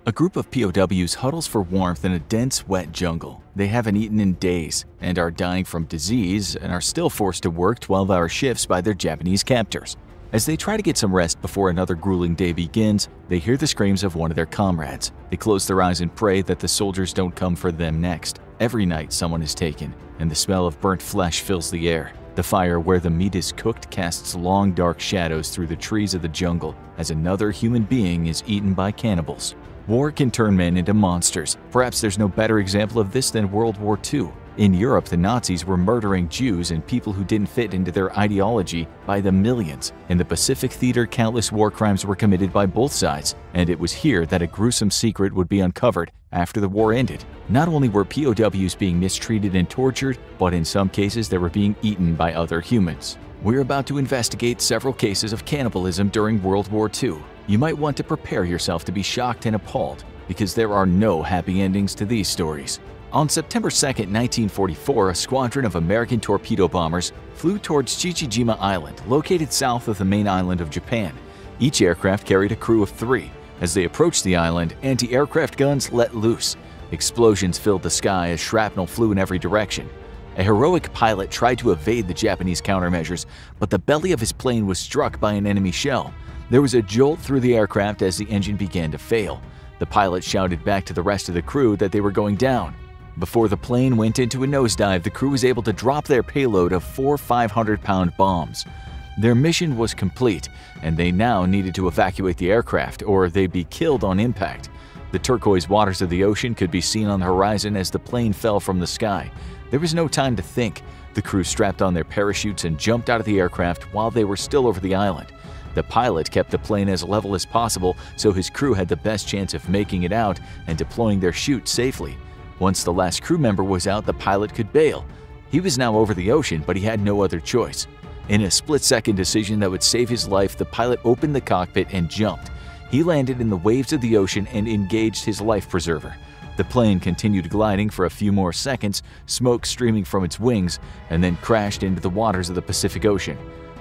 A group of POWs huddles for warmth in a dense, wet jungle. They haven't eaten in days and are dying from disease and are still forced to work 12-hour shifts by their Japanese captors. As they try to get some rest before another grueling day begins, they hear the screams of one of their comrades. They close their eyes and pray that the soldiers don't come for them next. Every night someone is taken, and the smell of burnt flesh fills the air. The fire where the meat is cooked casts long dark shadows through the trees of the jungle as another human being is eaten by cannibals. War can turn men into monsters. Perhaps there's no better example of this than World War II. In Europe, the Nazis were murdering Jews and people who didn't fit into their ideology by the millions. In the Pacific Theater, countless war crimes were committed by both sides, and it was here that a gruesome secret would be uncovered after the war ended. Not only were POWs being mistreated and tortured, but in some cases they were being eaten by other humans. We're about to investigate several cases of cannibalism during World War II. You might want to prepare yourself to be shocked and appalled, because there are no happy endings to these stories. On September 2, 1944, a squadron of American torpedo bombers flew towards Chichijima Island, located south of the main island of Japan. Each aircraft carried a crew of 3. As they approached the island, anti-aircraft guns let loose. Explosions filled the sky as shrapnel flew in every direction. A heroic pilot tried to evade the Japanese countermeasures, but the belly of his plane was struck by an enemy shell. There was a jolt through the aircraft as the engine began to fail. The pilot shouted back to the rest of the crew that they were going down. Before the plane went into a nosedive, the crew was able to drop their payload of 4 500-pound bombs. Their mission was complete, and they now needed to evacuate the aircraft, or they'd be killed on impact. The turquoise waters of the ocean could be seen on the horizon as the plane fell from the sky. There was no time to think. The crew strapped on their parachutes and jumped out of the aircraft while they were still over the island. The pilot kept the plane as level as possible so his crew had the best chance of making it out and deploying their chute safely. Once the last crew member was out, the pilot could bail. He was now over the ocean, but he had no other choice. In a split-second decision that would save his life, the pilot opened the cockpit and jumped. He landed in the waves of the ocean and engaged his life preserver. The plane continued gliding for a few more seconds, smoke streaming from its wings, and then crashed into the waters of the Pacific Ocean.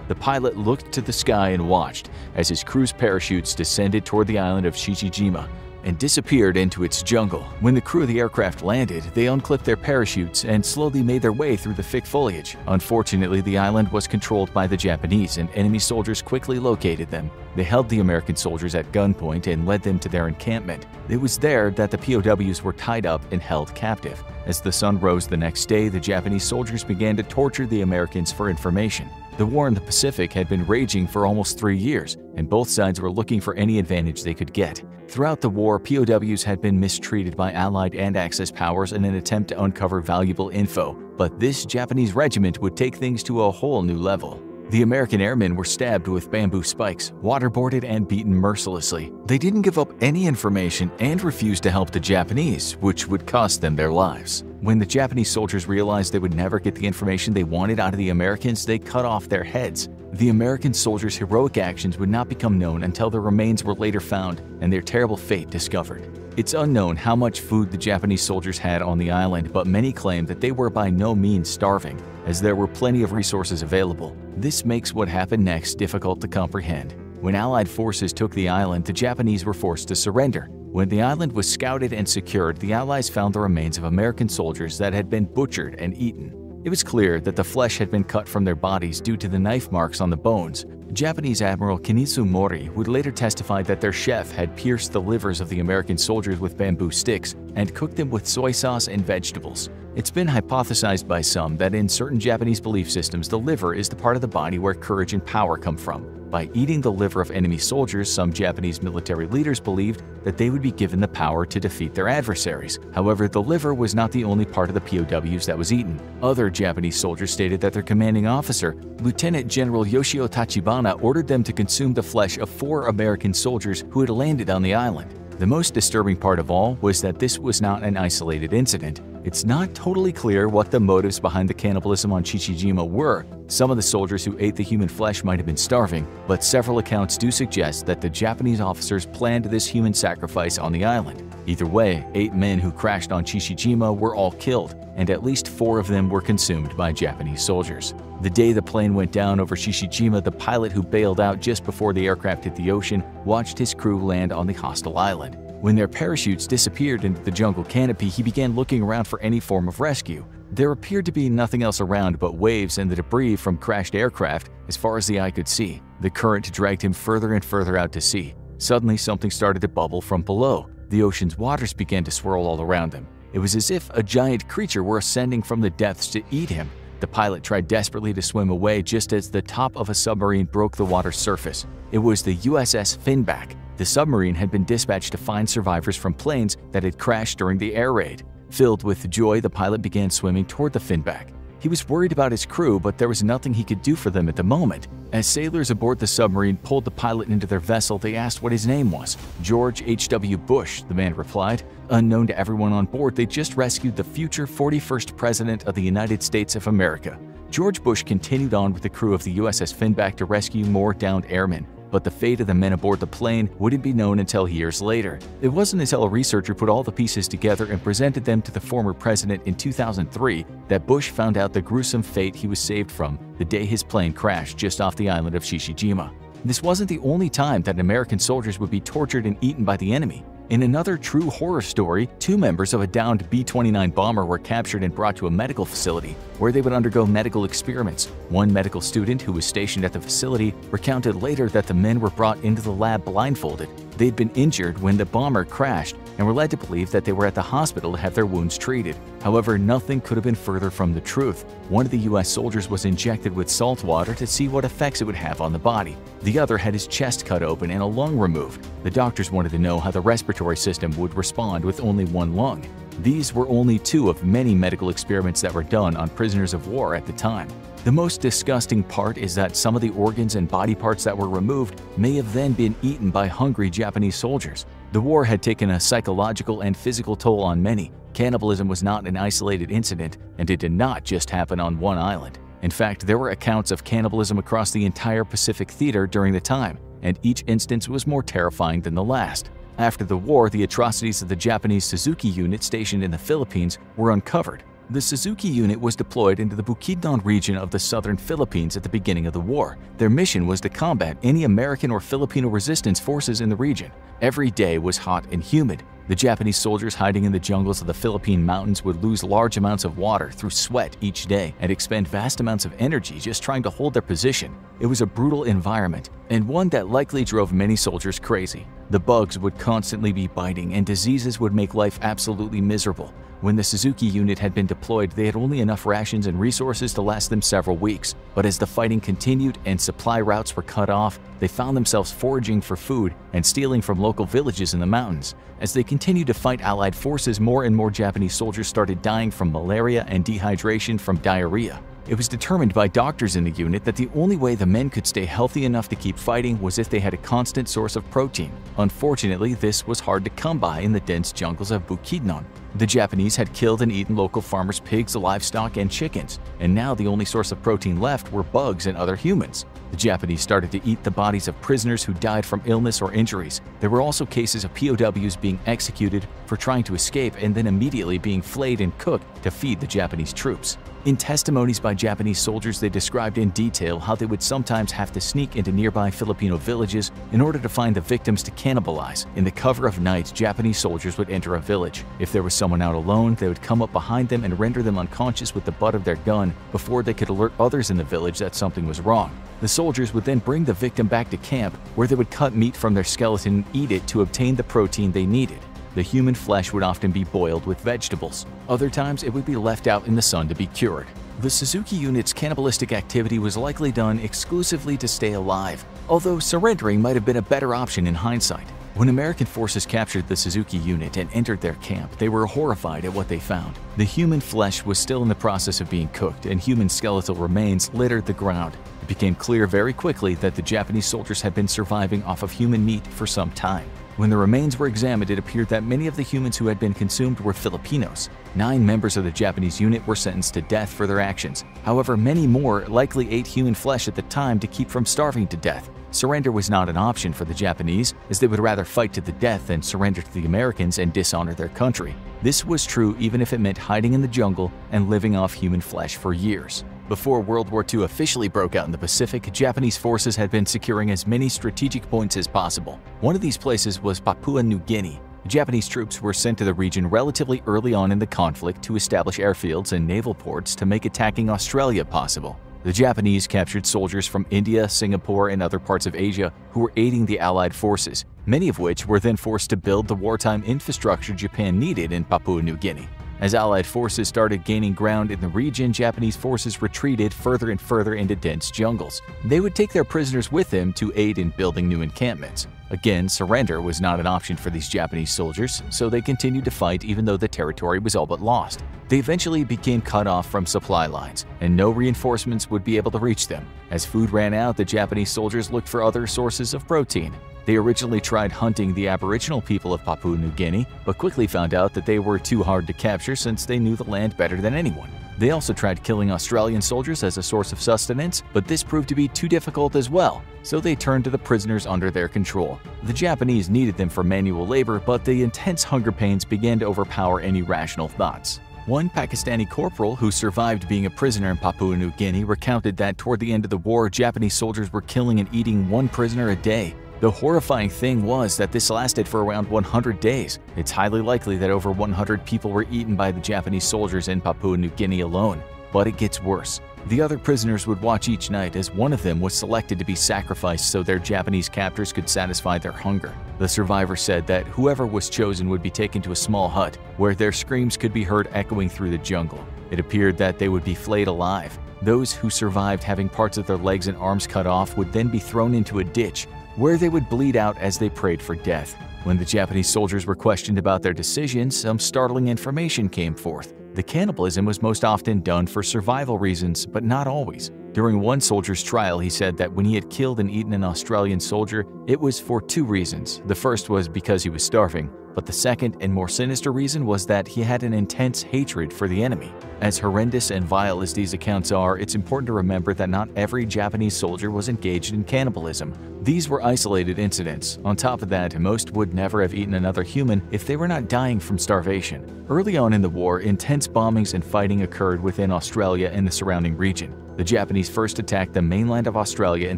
The pilot looked to the sky and watched as his crew's parachutes descended toward the island of Chichijima and disappeared into its jungle. When the crew of the aircraft landed, they unclipped their parachutes and slowly made their way through the thick foliage. Unfortunately, the island was controlled by the Japanese, and enemy soldiers quickly located them. They held the American soldiers at gunpoint and led them to their encampment. It was there that the POWs were tied up and held captive. As the sun rose the next day, the Japanese soldiers began to torture the Americans for information. The war in the Pacific had been raging for almost 3 years, and both sides were looking for any advantage they could get. Throughout the war, POWs had been mistreated by Allied and Axis powers in an attempt to uncover valuable info, but this Japanese regiment would take things to a whole new level. The American airmen were stabbed with bamboo spikes, waterboarded, and beaten mercilessly. They didn't give up any information and refused to help the Japanese, which would cost them their lives. When the Japanese soldiers realized they would never get the information they wanted out of the Americans, they cut off their heads. The American soldiers' heroic actions would not become known until their remains were later found and their terrible fate discovered. It's unknown how much food the Japanese soldiers had on the island, but many claim that they were by no means starving, as there were plenty of resources available. This makes what happened next difficult to comprehend. When Allied forces took the island, the Japanese were forced to surrender. When the island was scouted and secured, the Allies found the remains of American soldiers that had been butchered and eaten. It was clear that the flesh had been cut from their bodies due to the knife marks on the bones. Japanese Admiral Kenisu Mori would later testify that their chef had pierced the livers of the American soldiers with bamboo sticks and cooked them with soy sauce and vegetables. It's been hypothesized by some that in certain Japanese belief systems, the liver is the part of the body where courage and power come from. By eating the liver of enemy soldiers, some Japanese military leaders believed that they would be given the power to defeat their adversaries. However, the liver was not the only part of the POWs that was eaten. Other Japanese soldiers stated that their commanding officer, Lieutenant General Yoshio Tachibana, ordered them to consume the flesh of 4 American soldiers who had landed on the island. The most disturbing part of all was that this was not an isolated incident. It's not totally clear what the motives behind the cannibalism on Chichijima were. Some of the soldiers who ate the human flesh might have been starving, but several accounts do suggest that the Japanese officers planned this human sacrifice on the island. Either way, 8 men who crashed on Chichijima were all killed, and at least 4 of them were consumed by Japanese soldiers. The day the plane went down over Chichijima, the pilot who bailed out just before the aircraft hit the ocean watched his crew land on the hostile island. When their parachutes disappeared into the jungle canopy, he began looking around for any form of rescue. There appeared to be nothing else around but waves and the debris from crashed aircraft as far as the eye could see. The current dragged him further and further out to sea. Suddenly, something started to bubble from below. The ocean's waters began to swirl all around them. It was as if a giant creature were ascending from the depths to eat him. The pilot tried desperately to swim away just as the top of a submarine broke the water's surface. It was the USS Finback. The submarine had been dispatched to find survivors from planes that had crashed during the air raid. Filled with joy, the pilot began swimming toward the Finback. He was worried about his crew, but there was nothing he could do for them at the moment. As sailors aboard the submarine pulled the pilot into their vessel, they asked what his name was. George H.W. Bush, the man replied. Unknown to everyone on board, they just rescued the future 41st President of the United States of America. George Bush continued on with the crew of the USS Finback to rescue more downed airmen. But the fate of the men aboard the plane wouldn't be known until years later. It wasn't until a researcher put all the pieces together and presented them to the former president in 2003 that Bush found out the gruesome fate he was saved from the day his plane crashed just off the island of Shishijima. This wasn't the only time that American soldiers would be tortured and eaten by the enemy. In another true horror story, 2 members of a downed B-29 bomber were captured and brought to a medical facility where they would undergo medical experiments. One medical student who was stationed at the facility recounted later that the men were brought into the lab blindfolded. They'd been injured when the bomber crashed and were led to believe that they were at the hospital to have their wounds treated. However, nothing could have been further from the truth. One of the U.S. soldiers was injected with salt water to see what effects it would have on the body. The other had his chest cut open and a lung removed. The doctors wanted to know how the respiratory system would respond with only one lung. These were only 2 of many medical experiments that were done on prisoners of war at the time. The most disgusting part is that some of the organs and body parts that were removed may have then been eaten by hungry Japanese soldiers. The war had taken a psychological and physical toll on many. Cannibalism was not an isolated incident, and it did not just happen on one island. In fact, there were accounts of cannibalism across the entire Pacific theater during the time, and each instance was more terrifying than the last. After the war, the atrocities of the Japanese Suzuki unit stationed in the Philippines were uncovered. The Suzuki unit was deployed into the Bukidnon region of the southern Philippines at the beginning of the war. Their mission was to combat any American or Filipino resistance forces in the region. Every day was hot and humid. The Japanese soldiers hiding in the jungles of the Philippine mountains would lose large amounts of water through sweat each day and expend vast amounts of energy just trying to hold their position. It was a brutal environment, and one that likely drove many soldiers crazy. The bugs would constantly be biting, and diseases would make life absolutely miserable. When the Suzuki unit had been deployed, they had only enough rations and resources to last them several weeks. But as the fighting continued and supply routes were cut off, they found themselves foraging for food and stealing from local villages in the mountains. As they continued to fight Allied forces, more and more Japanese soldiers started dying from malaria and dehydration from diarrhea. It was determined by doctors in the unit that the only way the men could stay healthy enough to keep fighting was if they had a constant source of protein. Unfortunately, this was hard to come by in the dense jungles of Bukidnon. The Japanese had killed and eaten local farmers' pigs, livestock, and chickens, and now the only source of protein left were bugs and other humans. The Japanese started to eat the bodies of prisoners who died from illness or injuries. There were also cases of POWs being executed for trying to escape and then immediately being flayed and cooked to feed the Japanese troops. In testimonies by Japanese soldiers, they described in detail how they would sometimes have to sneak into nearby Filipino villages in order to find the victims to cannibalize. In the cover of night, Japanese soldiers would enter a village. If there was someone out alone, they would come up behind them and render them unconscious with the butt of their gun before they could alert others in the village that something was wrong. The soldiers would then bring the victim back to camp, where they would cut meat from their skeleton and eat it to obtain the protein they needed. The human flesh would often be boiled with vegetables. Other times, it would be left out in the sun to be cured. The Suzuki unit's cannibalistic activity was likely done exclusively to stay alive, although surrendering might have been a better option in hindsight. When American forces captured the Suzuki unit and entered their camp, they were horrified at what they found. The human flesh was still in the process of being cooked, and human skeletal remains littered the ground. It became clear very quickly that the Japanese soldiers had been surviving off of human meat for some time. When the remains were examined, it appeared that many of the humans who had been consumed were Filipinos. 9 members of the Japanese unit were sentenced to death for their actions. However, many more likely ate human flesh at the time to keep from starving to death. Surrender was not an option for the Japanese, as they would rather fight to the death than surrender to the Americans and dishonor their country. This was true even if it meant hiding in the jungle and living off human flesh for years. Before World War II officially broke out in the Pacific, Japanese forces had been securing as many strategic points as possible. One of these places was Papua New Guinea. Japanese troops were sent to the region relatively early on in the conflict to establish airfields and naval ports to make attacking Australia possible. The Japanese captured soldiers from India, Singapore, and other parts of Asia who were aiding the Allied forces, many of which were then forced to build the wartime infrastructure Japan needed in Papua New Guinea. As Allied forces started gaining ground in the region, Japanese forces retreated further and further into dense jungles. They would take their prisoners with them to aid in building new encampments. Again, surrender was not an option for these Japanese soldiers, so they continued to fight even though the territory was all but lost. They eventually became cut off from supply lines, and no reinforcements would be able to reach them. As food ran out, the Japanese soldiers looked for other sources of protein. They originally tried hunting the Aboriginal people of Papua New Guinea, but quickly found out that they were too hard to capture since they knew the land better than anyone. They also tried killing Australian soldiers as a source of sustenance, but this proved to be too difficult as well, so they turned to the prisoners under their control. The Japanese needed them for manual labor, but the intense hunger pains began to overpower any rational thoughts. One Pakistani corporal who survived being a prisoner in Papua New Guinea recounted that toward the end of the war, Japanese soldiers were killing and eating one prisoner a day. The horrifying thing was that this lasted for around 100 days. It's highly likely that over 100 people were eaten by the Japanese soldiers in Papua New Guinea alone. But it gets worse. The other prisoners would watch each night as one of them was selected to be sacrificed so their Japanese captors could satisfy their hunger. The survivor said that whoever was chosen would be taken to a small hut where their screams could be heard echoing through the jungle. It appeared that they would be flayed alive. Those who survived having parts of their legs and arms cut off would then be thrown into a ditch where they would bleed out as they prayed for death. When the Japanese soldiers were questioned about their decisions, some startling information came forth. The cannibalism was most often done for survival reasons, but not always. During one soldier's trial, he said that when he had killed and eaten an Australian soldier, it was for two reasons. The first was because he was starving, but the second and more sinister reason was that he had an intense hatred for the enemy. As horrendous and vile as these accounts are, it's important to remember that not every Japanese soldier was engaged in cannibalism. These were isolated incidents. On top of that, most would never have eaten another human if they were not dying from starvation. Early on in the war, intense bombings and fighting occurred within Australia and the surrounding region. The Japanese first attacked the mainland of Australia in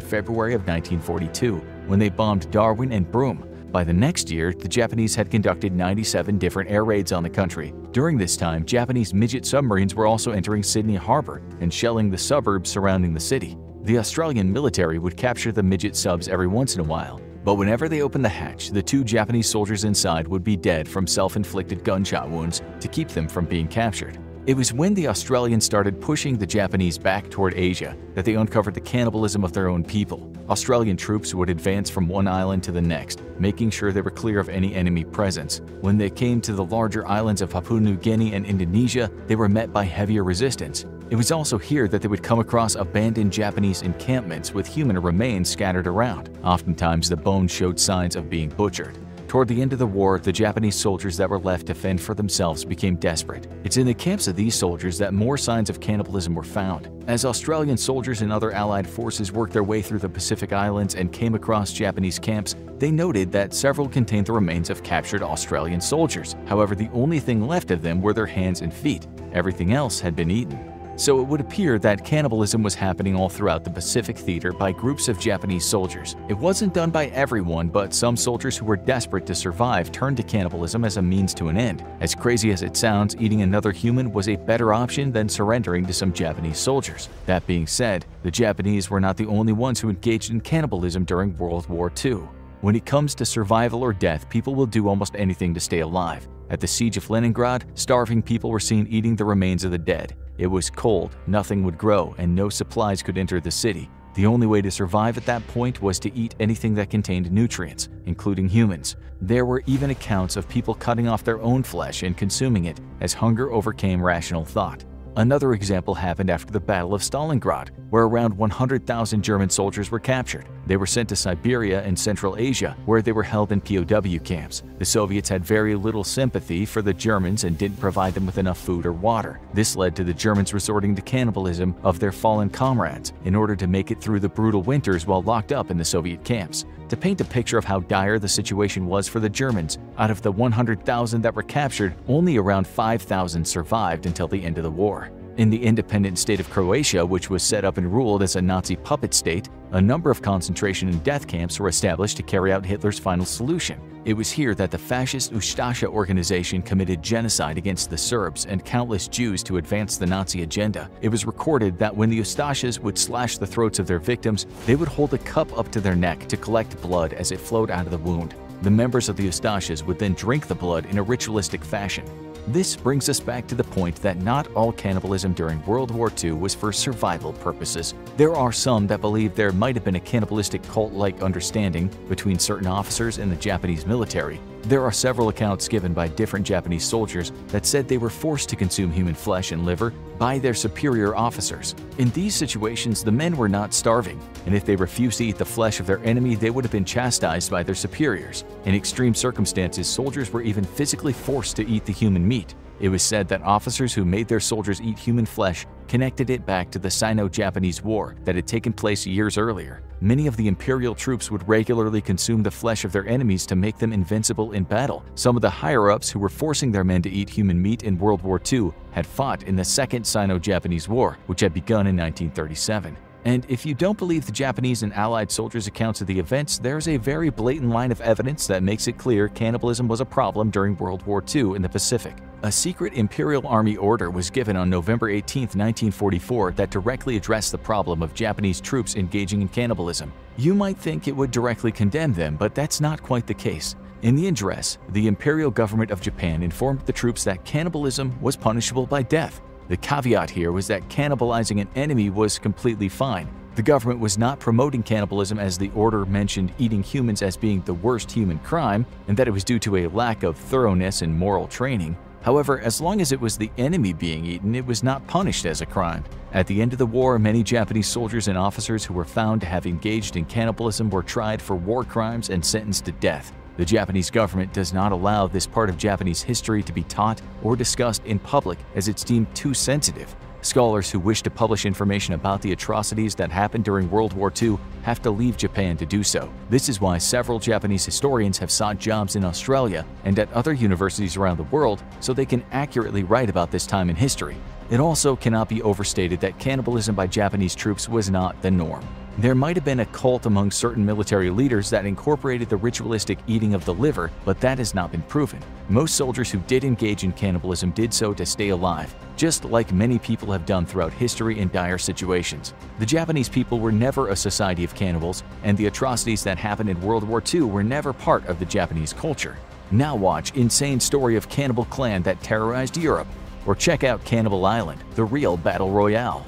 February of 1942, when they bombed Darwin and Broome. By the next year, the Japanese had conducted 97 different air raids on the country. During this time, Japanese midget submarines were also entering Sydney Harbor and shelling the suburbs surrounding the city. The Australian military would capture the midget subs every once in a while, but whenever they opened the hatch, the two Japanese soldiers inside would be dead from self-inflicted gunshot wounds to keep them from being captured. It was when the Australians started pushing the Japanese back toward Asia that they uncovered the cannibalism of their own people. Australian troops would advance from one island to the next, making sure they were clear of any enemy presence. When they came to the larger islands of Papua New Guinea and Indonesia, they were met by heavier resistance. It was also here that they would come across abandoned Japanese encampments with human remains scattered around. Oftentimes, the bones showed signs of being butchered. Toward the end of the war, the Japanese soldiers that were left to fend for themselves became desperate. It's in the camps of these soldiers that more signs of cannibalism were found. As Australian soldiers and other Allied forces worked their way through the Pacific Islands and came across Japanese camps, they noted that several contained the remains of captured Australian soldiers. However, the only thing left of them were their hands and feet. Everything else had been eaten. So it would appear that cannibalism was happening all throughout the Pacific theater by groups of Japanese soldiers. It wasn't done by everyone, but some soldiers who were desperate to survive turned to cannibalism as a means to an end. As crazy as it sounds, eating another human was a better option than surrendering to some Japanese soldiers. That being said, the Japanese were not the only ones who engaged in cannibalism during World War II. When it comes to survival or death, people will do almost anything to stay alive. At the siege of Leningrad, starving people were seen eating the remains of the dead. It was cold, nothing would grow, and no supplies could enter the city. The only way to survive at that point was to eat anything that contained nutrients, including humans. There were even accounts of people cutting off their own flesh and consuming it, as hunger overcame rational thought. Another example happened after the Battle of Stalingrad, where around 100,000 German soldiers were captured. They were sent to Siberia and Central Asia, where they were held in POW camps. The Soviets had very little sympathy for the Germans and didn't provide them with enough food or water. This led to the Germans resorting to cannibalism of their fallen comrades in order to make it through the brutal winters while locked up in the Soviet camps. To paint a picture of how dire the situation was for the Germans, out of the 100,000 that were captured, only around 5,000 survived until the end of the war. In the independent state of Croatia, which was set up and ruled as a Nazi puppet state, a number of concentration and death camps were established to carry out Hitler's final solution. It was here that the fascist Ustasha organization committed genocide against the Serbs and countless Jews to advance the Nazi agenda. It was recorded that when the Ustashas would slash the throats of their victims, they would hold a cup up to their neck to collect blood as it flowed out of the wound. The members of the Ustashas would then drink the blood in a ritualistic fashion. This brings us back to the point that not all cannibalism during World War II was for survival purposes. There are some that believe there might have been a cannibalistic cult-like understanding between certain officers in the Japanese military. There are several accounts given by different Japanese soldiers that said they were forced to consume human flesh and liver by their superior officers. In these situations, the men were not starving, and if they refused to eat the flesh of their enemy, they would have been chastised by their superiors. In extreme circumstances, soldiers were even physically forced to eat the human meat. It was said that officers who made their soldiers eat human flesh connected it back to the Sino-Japanese War that had taken place years earlier. Many of the imperial troops would regularly consume the flesh of their enemies to make them invincible in battle. Some of the higher-ups who were forcing their men to eat human meat in World War II had fought in the Second Sino-Japanese War, which had begun in 1937. And if you don't believe the Japanese and Allied soldiers' accounts of the events, there's a very blatant line of evidence that makes it clear cannibalism was a problem during World War II in the Pacific. A secret Imperial Army order was given on November 18, 1944 that directly addressed the problem of Japanese troops engaging in cannibalism. You might think it would directly condemn them, but that's not quite the case. In the address, the Imperial Government of Japan informed the troops that cannibalism was punishable by death. The caveat here was that cannibalizing an enemy was completely fine. The government was not promoting cannibalism as the order mentioned eating humans as being the worst human crime, and that it was due to a lack of thoroughness and moral training. However, as long as it was the enemy being eaten, it was not punished as a crime. At the end of the war, many Japanese soldiers and officers who were found to have engaged in cannibalism were tried for war crimes and sentenced to death. The Japanese government does not allow this part of Japanese history to be taught or discussed in public as it's deemed too sensitive. Scholars who wish to publish information about the atrocities that happened during World War II have to leave Japan to do so. This is why several Japanese historians have sought jobs in Australia and at other universities around the world so they can accurately write about this time in history. It also cannot be overstated that cannibalism by Japanese troops was not the norm. There might have been a cult among certain military leaders that incorporated the ritualistic eating of the liver, but that has not been proven. Most soldiers who did engage in cannibalism did so to stay alive, just like many people have done throughout history in dire situations. The Japanese people were never a society of cannibals, and the atrocities that happened in World War II were never part of the Japanese culture. Now watch Insane Story of Cannibal Clan that terrorized Europe, or check out Cannibal Island, the real battle royale.